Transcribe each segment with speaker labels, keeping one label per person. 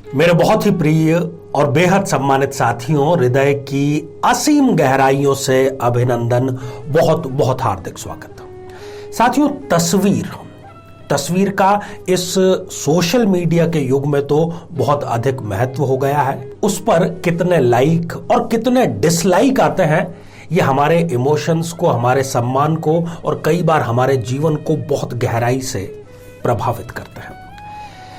Speaker 1: मेरे बहुत ही प्रिय और बेहद सम्मानित साथियों, हृदय की असीम गहराइयों से अभिनंदन, बहुत बहुत हार्दिक स्वागत। साथियों, तस्वीर का इस सोशल मीडिया के युग में तो बहुत अधिक महत्व हो गया है। उस पर कितने लाइक और कितने डिसलाइक आते हैं, ये हमारे इमोशंस को, हमारे सम्मान को और कई बार हमारे जीवन को बहुत गहराई से प्रभावित करते हैं।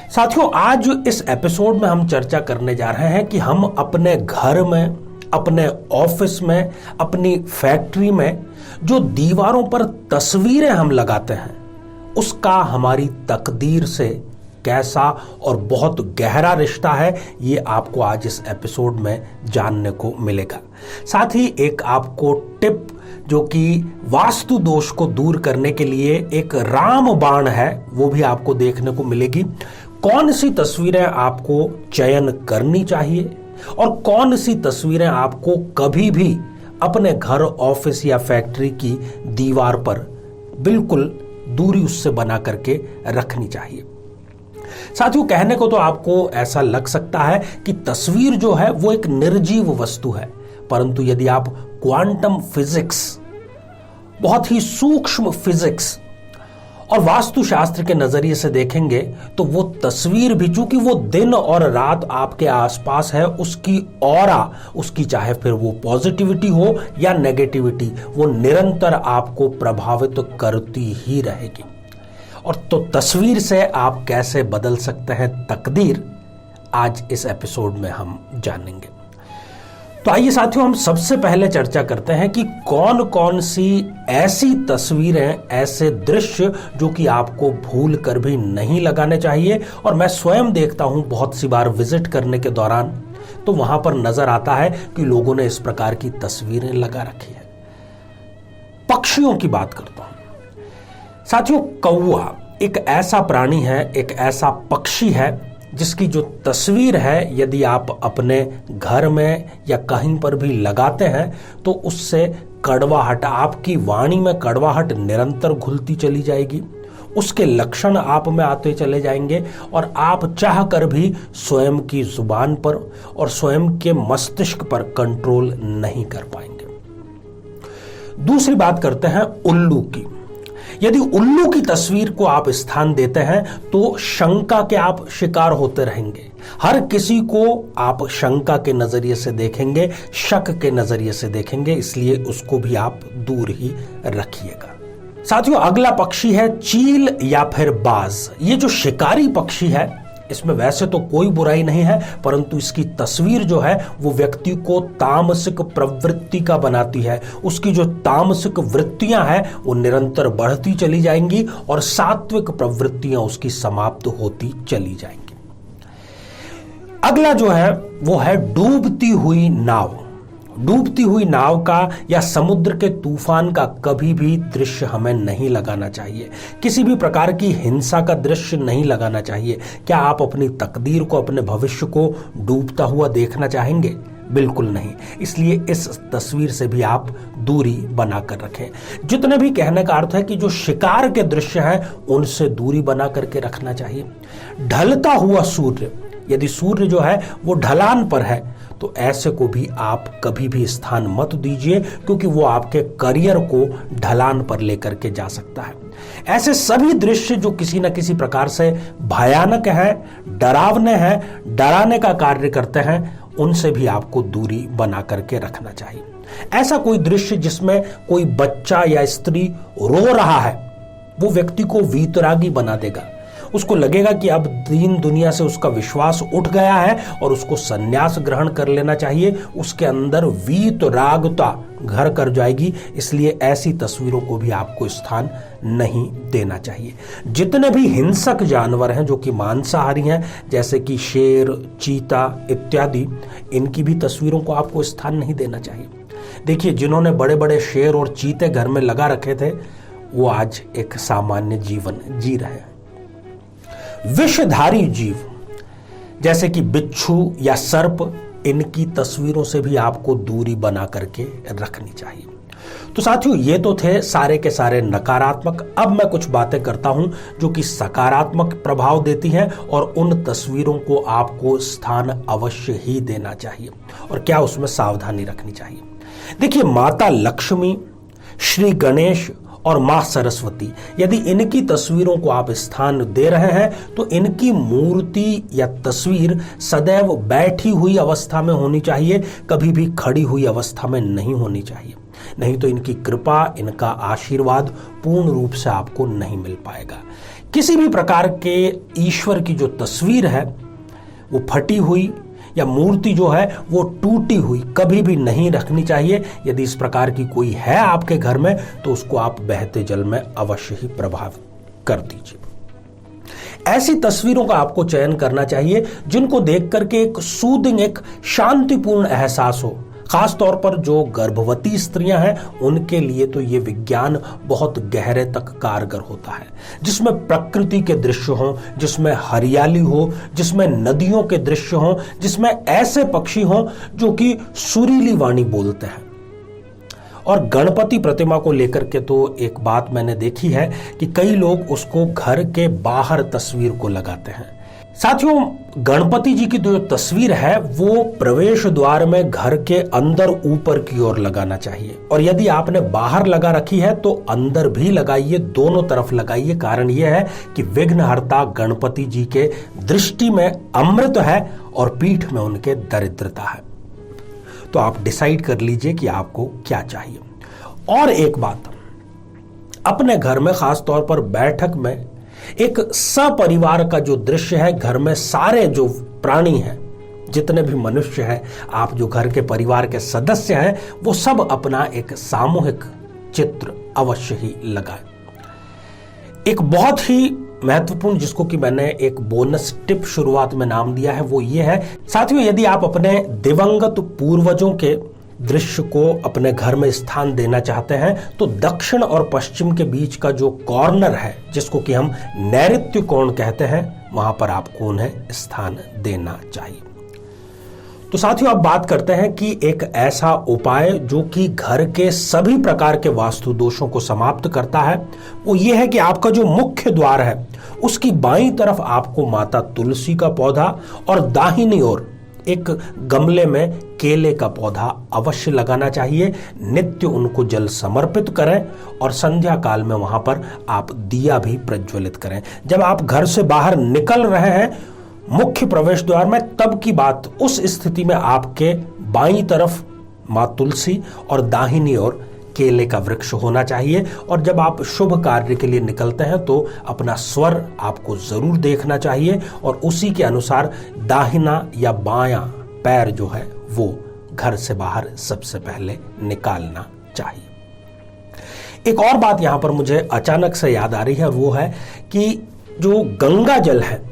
Speaker 1: साथियों, आज इस एपिसोड में हम चर्चा करने जा रहे हैं कि हम अपने घर में, अपने ऑफिस में, अपनी फैक्ट्री में जो दीवारों पर तस्वीरें हम लगाते हैं, उसका हमारी तकदीर से कैसा और बहुत गहरा रिश्ता है, ये आपको आज इस एपिसोड में जानने को मिलेगा। साथ ही एक आपको टिप जो कि वास्तु दोष को दूर करने के लिए एक रामबाण है, वो भी आपको देखने को मिलेगी। कौन सी तस्वीरें आपको चयन करनी चाहिए और कौन सी तस्वीरें आपको कभी भी अपने घर, ऑफिस या फैक्ट्री की दीवार पर बिल्कुल दूरी उससे बना करके रखनी चाहिए। साथियों, कहने को तो आपको ऐसा लग सकता है कि तस्वीर जो है वो एक निर्जीव वस्तु है, परंतु यदि आप क्वांटम फिजिक्स, बहुत ही सूक्ष्म फिजिक्स और वास्तुशास्त्र के नजरिए से देखेंगे तो वो तस्वीर भी, चूंकि वो दिन और रात आपके आसपास है, उसकी ऑरा, उसकी चाहे फिर वो पॉजिटिविटी हो या नेगेटिविटी, वो निरंतर आपको प्रभावित करती ही रहेगी। और तो तस्वीर से आप कैसे बदल सकते हैं तकदीर, आज इस एपिसोड में हम जानेंगे। तो आइए साथियों, हम सबसे पहले चर्चा करते हैं कि कौन कौन सी ऐसी तस्वीरें, ऐसे दृश्य जो कि आपको भूल कर भी नहीं लगाने चाहिए। और मैं स्वयं देखता हूं बहुत सी बार विजिट करने के दौरान, तो वहां पर नजर आता है कि लोगों ने इस प्रकार की तस्वीरें लगा रखी है। पक्षियों की बात करता हूं साथियों, कौवा एक ऐसा प्राणी है, एक ऐसा पक्षी है जिसकी जो तस्वीर है, यदि आप अपने घर में या कहीं पर भी लगाते हैं तो उससे कड़वाहट, आपकी वाणी में कड़वाहट निरंतर घुलती चली जाएगी, उसके लक्षण आप में आते चले जाएंगे और आप चाह कर भी स्वयं की जुबान पर और स्वयं के मस्तिष्क पर कंट्रोल नहीं कर पाएंगे। दूसरी बात करते हैं उल्लू की। यदि उल्लू की तस्वीर को आप स्थान देते हैं तो शंका के आप शिकार होते रहेंगे। हर किसी को आप शंका के नजरिए से देखेंगे, शक के नजरिए से देखेंगे, इसलिए उसको भी आप दूर ही रखिएगा। साथियों, अगला पक्षी है चील या फिर बाज। ये जो शिकारी पक्षी है, इसमें वैसे तो कोई बुराई नहीं है, परंतु इसकी तस्वीर जो है वो व्यक्ति को तामसिक प्रवृत्ति का बनाती है। उसकी जो तामसिक वृत्तियां हैं वो निरंतर बढ़ती चली जाएंगी और सात्विक प्रवृत्तियां उसकी समाप्त होती चली जाएंगी। अगला जो है वो है डूबती हुई नाव। डूबती हुई नाव का या समुद्र के तूफान का कभी भी दृश्य हमें नहीं लगाना चाहिए। किसी भी प्रकार की हिंसा का दृश्य नहीं लगाना चाहिए। क्या आप अपनी तकदीर को, अपने भविष्य को डूबता हुआ देखना चाहेंगे? बिल्कुल नहीं। इसलिए इस तस्वीर से भी आप दूरी बनाकर रखें। जितने भी, कहने का अर्थ है कि जो शिकार के दृश्य हैं उनसे दूरी बना करके रखना चाहिए। ढलता हुआ सूर्य, यदि सूर्य जो है वो ढलान पर है तो ऐसे को भी आप कभी भी स्थान मत दीजिए, क्योंकि वो आपके करियर को ढलान पर लेकर के जा सकता है। ऐसे सभी दृश्य जो किसी न किसी प्रकार से भयानक हैं, डरावने हैं, डराने का कार्य करते हैं, उनसे भी आपको दूरी बना करके रखना चाहिए। ऐसा कोई दृश्य जिसमें कोई बच्चा या स्त्री रो रहा है, वो व्यक्ति को वीतरागी बना देगा। उसको लगेगा कि अब दीन दुनिया से उसका विश्वास उठ गया है और उसको संन्यास ग्रहण कर लेना चाहिए। उसके अंदर वीतरागता घर कर जाएगी। इसलिए ऐसी तस्वीरों को भी आपको स्थान नहीं देना चाहिए। जितने भी हिंसक जानवर हैं जो कि मांसाहारी हैं, जैसे कि शेर, चीता इत्यादि, इनकी भी तस्वीरों को आपको स्थान नहीं देना चाहिए। देखिए, जिन्होंने बड़े बड़े शेर और चीते घर में लगा रखे थे, वो आज एक सामान्य जीवन जी रहे हैं। विषधारी जीव जैसे कि बिच्छू या सर्प, इनकी तस्वीरों से भी आपको दूरी बना करके रखनी चाहिए। तो साथियों, ये तो थे सारे के सारे नकारात्मक। अब मैं कुछ बातें करता हूं जो कि सकारात्मक प्रभाव देती हैं, और उन तस्वीरों को आपको स्थान अवश्य ही देना चाहिए, और क्या उसमें सावधानी रखनी चाहिए। देखिए, माता लक्ष्मी, श्री गणेश और मां सरस्वती, यदि इनकी तस्वीरों को आप स्थान दे रहे हैं तो इनकी मूर्ति या तस्वीर सदैव बैठी हुई अवस्था में होनी चाहिए, कभी भी खड़ी हुई अवस्था में नहीं होनी चाहिए। नहीं तो इनकी कृपा, इनका आशीर्वाद पूर्ण रूप से आपको नहीं मिल पाएगा। किसी भी प्रकार के ईश्वर की जो तस्वीर है वो फटी हुई या मूर्ति जो है वो टूटी हुई कभी भी नहीं रखनी चाहिए। यदि इस प्रकार की कोई है आपके घर में तो उसको आप बहते जल में अवश्य ही प्रभावित कर दीजिए। ऐसी तस्वीरों का आपको चयन करना चाहिए जिनको देख करके एक सूदिंग, एक शांतिपूर्ण एहसास हो। खास तौर पर जो गर्भवती स्त्रियां हैं उनके लिए तो ये विज्ञान बहुत गहरे तक कारगर होता है, जिसमें प्रकृति के दृश्य हों, जिसमें हरियाली हो, जिसमें नदियों के दृश्य हों, जिसमें ऐसे पक्षी हों जो कि सुरीली वाणी बोलते हैं। और गणपति प्रतिमा को लेकर के तो एक बात मैंने देखी है कि कई लोग उसको घर के बाहर तस्वीर को लगाते हैं। साथियों, गणपति जी की जो तस्वीर है वो प्रवेश द्वार में घर के अंदर ऊपर की ओर लगाना चाहिए, और यदि आपने बाहर लगा रखी है तो अंदर भी लगाइए, दोनों तरफ लगाइए। कारण यह है कि विघ्नहर्ता गणपति जी के दृष्टि में अमृत है और पीठ में उनके दरिद्रता है। तो आप डिसाइड कर लीजिए कि आपको क्या चाहिए। और एक बात, अपने घर में खास तौर पर बैठक में एक सपरिवार का जो दृश्य है, घर में सारे जो प्राणी हैं, जितने भी मनुष्य हैं, आप जो घर के परिवार के सदस्य हैं, वो सब अपना एक सामूहिक चित्र अवश्य ही लगाएं। एक बहुत ही महत्वपूर्ण, जिसको कि मैंने एक बोनस टिप शुरुआत में नाम दिया है, वो ये है साथियों, यदि आप अपने दिवंगत पूर्वजों के दृश्य को अपने घर में स्थान देना चाहते हैं तो दक्षिण और पश्चिम के बीच का जो कॉर्नर है, जिसको कि हम नैऋत्य कोण कहते हैं, वहां पर आपको उन्हें स्थान देना चाहिए। तो साथियों, अब बात करते हैं कि एक ऐसा उपाय जो कि घर के सभी प्रकार के वास्तु दोषों को समाप्त करता है, वो ये है कि आपका जो मुख्य द्वार है उसकी बाईं तरफ आपको माता तुलसी का पौधा और दाहिनी ओर एक गमले में केले का पौधा अवश्य लगाना चाहिए। नित्य उनको जल समर्पित करें और संध्या काल में वहां पर आप दिया भी प्रज्वलित करें। जब आप घर से बाहर निकल रहे हैं मुख्य प्रवेश द्वार में, तब की बात, उस स्थिति में आपके बाईं तरफ मां तुलसी और दाहिनी ओर केले का वृक्ष होना चाहिए। और जब आप शुभ कार्य के लिए निकलते हैं तो अपना स्वर आपको जरूर देखना चाहिए और उसी के अनुसार दाहिना या बायां पैर जो है वो घर से बाहर सबसे पहले निकालना चाहिए। एक और बात यहां पर मुझे अचानक से याद आ रही है, और वो है कि जो गंगा जल है,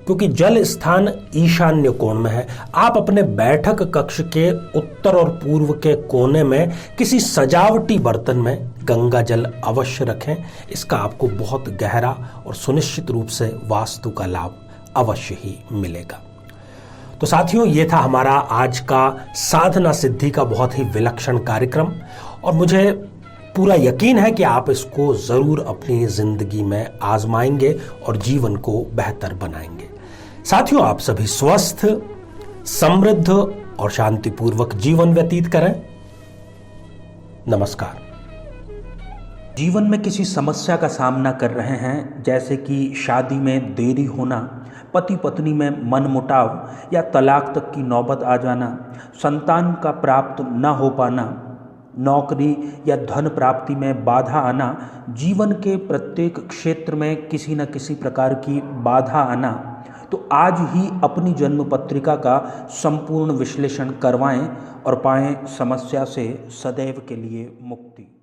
Speaker 1: क्योंकि जल स्थान ईशान्य कोण में है, आप अपने बैठक कक्ष के उत्तर और पूर्व के कोने में किसी सजावटी बर्तन में गंगा जल अवश्य रखें। इसका आपको बहुत गहरा और सुनिश्चित रूप से वास्तु का लाभ अवश्य ही मिलेगा। तो साथियों, ये था हमारा आज का साधना सिद्धि का बहुत ही विलक्षण कार्यक्रम, और मुझे पूरा यकीन है कि आप इसको जरूर अपनी जिंदगी में आजमाएंगे और जीवन को बेहतर बनाएंगे। साथियों, आप सभी स्वस्थ, समृद्ध और शांतिपूर्वक जीवन व्यतीत करें। नमस्कार।
Speaker 2: जीवन में किसी समस्या का सामना कर रहे हैं, जैसे कि शादी में देरी होना, पति पत्नी में मनमुटाव या तलाक तक की नौबत आ जाना, संतान का प्राप्त न हो पाना, नौकरी या धन प्राप्ति में बाधा आना, जीवन के प्रत्येक क्षेत्र में किसी न किसी प्रकार की बाधा आना, तो आज ही अपनी जन्म पत्रिका का संपूर्ण विश्लेषण करवाएं और पाएं समस्या से सदैव के लिए मुक्ति।